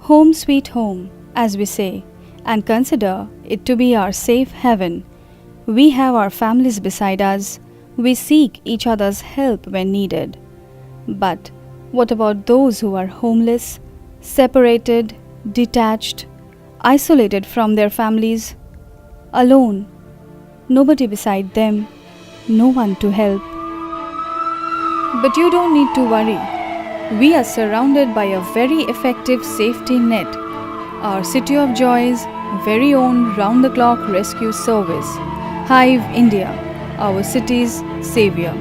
Home sweet home, as we say, and consider it to be our safe haven. We have our families beside us. We seek each other's help when needed. But what about those who are homeless, separated, detached, isolated from their families, alone, nobody beside them, no one to help? But you don't need to worry. We are surrounded by a very effective safety net. Our City of Joy's very own round-the-clock rescue service, Hive India, our city's savior.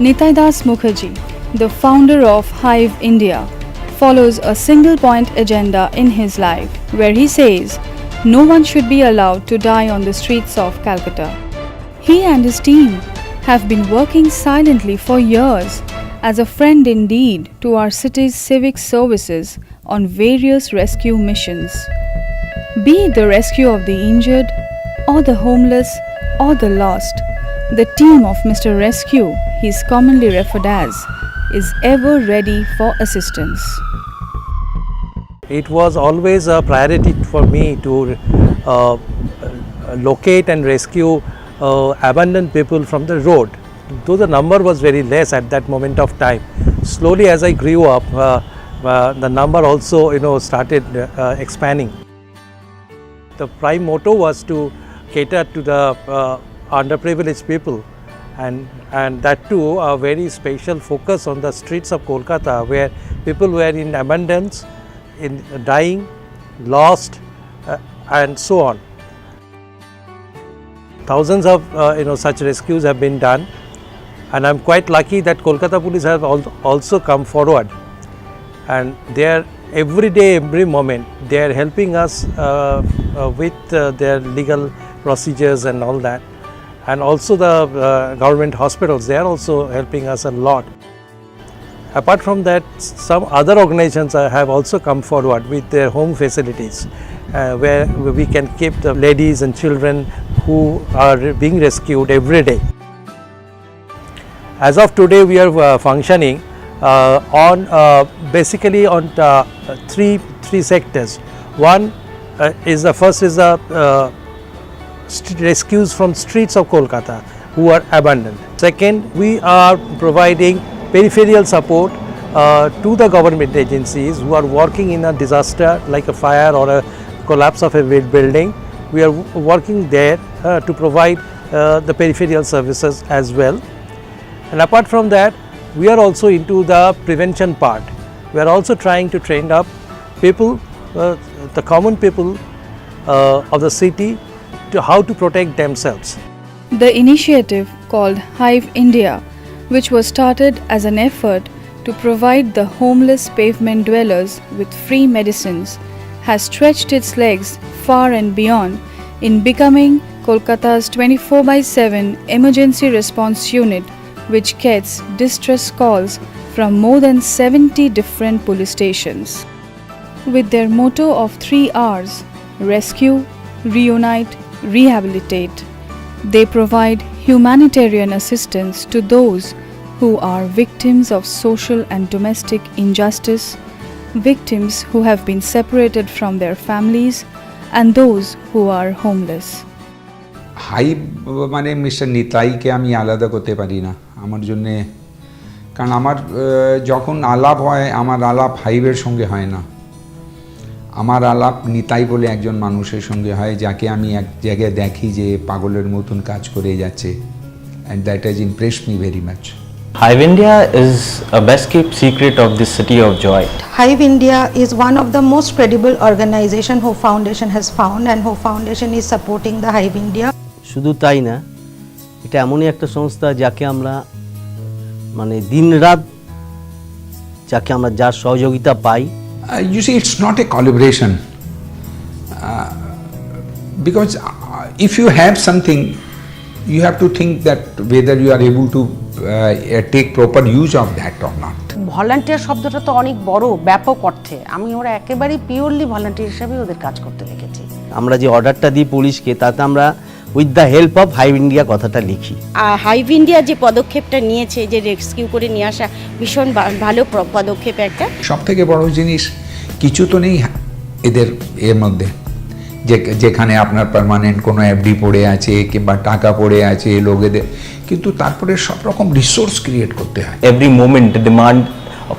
Nitai Das Mukherjee, the founder of Hive India, follows a single-point agenda in his life where he says no one should be allowed to die on the streets of Calcutta. He and his team have been working silently for years as a friend indeed to our city's civic services on various rescue missions. Be it the rescue of the injured, or the homeless, or the lost, the team of Mr. Rescue, he is commonly referred as, is ever ready for assistance. It was always a priority for me to locate and rescue abandoned people from the road. Though the number was very less at that moment of time, slowly as I grew up, the number also started expanding. The prime motto was to cater to the underprivileged people, and that too a very special focus on the streets of Kolkata, where people were in abundance, in dying, lost, and so on. Thousands of such rescues have been done, and I am quite lucky that Kolkata police have also come forward, and they are every day, every moment they are helping us with their legal procedures and all that. And also the government hospitals, they are also helping us a lot. Apart from that, some other organizations have also come forward with their home facilities where we can keep the ladies and children who are being rescued every day. As of today, we are functioning basically on three sectors. One is the first is the rescues from streets of Kolkata who are abandoned. Second, we are providing peripheral support to the government agencies who are working in a disaster like a fire or a collapse of a building. We are working there to provide the peripheral services as well. And apart from that, we are also into the prevention part. We are also trying to train up people, the common people of the city, to how to protect themselves. The initiative called Hive India, which was started as an effort to provide the homeless pavement dwellers with free medicines, has stretched its legs far and beyond in becoming Kolkata's 24/7 emergency response unit, which gets distress calls from more than 70 different police stations. With their motto of 3 R's, rescue, reunite, rehabilitate, they provide humanitarian assistance to those who are victims of social and domestic injustice, victims who have been separated from their families, and those who are homeless. Hive মানে mister নিতাইকে আমি আলাদা করতে পারি না আমার জন্যে, কারণ আমার যখন আলাপ হয় আমার আলাপ হাইভের সঙ্গে হয় না, আমার আলাপ নিতাই বলে একজন মানুষের সঙ্গে হয় যাকে আমি এক জায়গায় দেখি যে পাগলের মতন কাজ করে যাচ্ছে, and that has impressed me very much. Hive India is a best kept secret of this city of joy. Hive India is one of the most credible organization who foundation has found, and who foundation is supporting the Hive India. শুধু তাই না, এটা এমনই একটা সংস্থা যাকে আমরা মানে দিনরাত যাকে আমরা যার সহযোগিতা পাই। You see, it's not a collaboration because if you have something, you have to think that whether you are able to take proper use of that or not. Volunteer শব্দটা তো অনেক বড়, ব্যাপক অর্থে। আমি ওরা একেবারেই পিওরলি ভলান্টিয়ার হিসেবে ওদের কাজ করতে দেখেছি। আমরা যে অর্ডারটা দিই পুলিশকে, তাতে আমরা with the help of hive India কথাটা লিখি। হাইভ ইন্ডিয়া যে পদক্ষেপটা নিয়েছে, যে রেস্কিউ করে নিয়ে আসা, ভীষণ ভালো পদক্ষেপ একটা। সব থেকে বড় জিনিস কিছু তো নেই এদের এর মধ্যে, যেখানে আপনার পার্মানেন্ট কোনো এফডি পড়ে আছে কিংবা টাকা পড়ে আছে লোকেদের, কিন্তু তারপরে সব রকম রিসোর্স ক্রিয়েট করতে হয়। Every moment the demand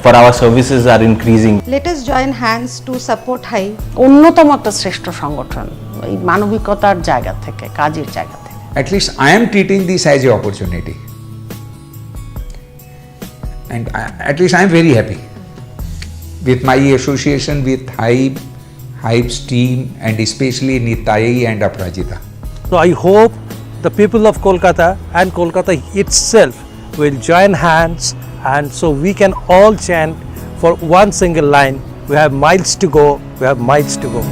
for our services are increasing. Let us join hands to support Hive. অন্যতম একটা শ্রেষ্ঠ সংগঠন এই মানবিকতার জায়গা থেকে, কাজের জায়গা থেকে। At least I am treating this as an opportunity, and at least I am very happy with my association with Hive's team, and especially Nitai and Aparajita. So I hope the people of Kolkata and Kolkata itself will join hands, and so we can all chant for one single line, we have miles to go, we have miles to go.